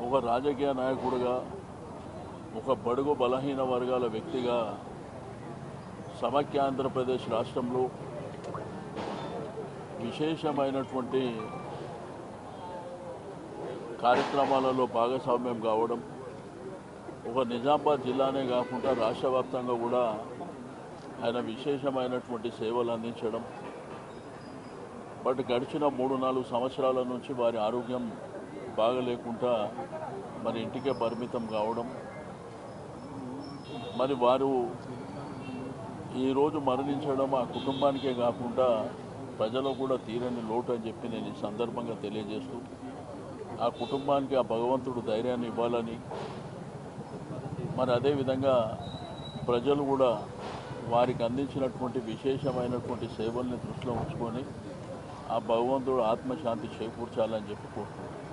ఒక రాజకీయ నాయకుడిగా, ఒక బడుగు బలహీన వర్గాల వ్యక్తిగా సమైక్య ఆంధ్రప్రదేశ్ రాష్ట్రంలో విశేషమైనటువంటి కార్యక్రమాలలో భాగస్వామ్యం కావడం, ఒక నిజామాబాద్ జిల్లానే కాకుండా రాష్ట్ర వ్యాప్తంగా కూడా ఆయన విశేషమైనటువంటి సేవలు అందించడం. బట్ గడిచిన 3-4 సంవత్సరాల నుంచి వారి ఆరోగ్యం బాగలేకుండా మరి ఇంటికే పరిమితం కావడం, మరి వారు ఈరోజు మరణించడం ఆ కుటుంబానికే కాకుండా ప్రజలకు కూడా తీరని లోటు అని చెప్పి నేను ఈ సందర్భంగా తెలియజేస్తూ, ఆ కుటుంబానికి ఆ భగవంతుడు ధైర్యాన్ని ఇవ్వాలని, మరి అదేవిధంగా ప్రజలు కూడా వారికి అందించినటువంటి విశేషమైనటువంటి సేవల్ని దృష్టిలో ఉంచుకొని ఆ భగవంతుడు ఆత్మశాంతి చేకూర్చాలని చెప్పి కోరుకుంటున్నాను.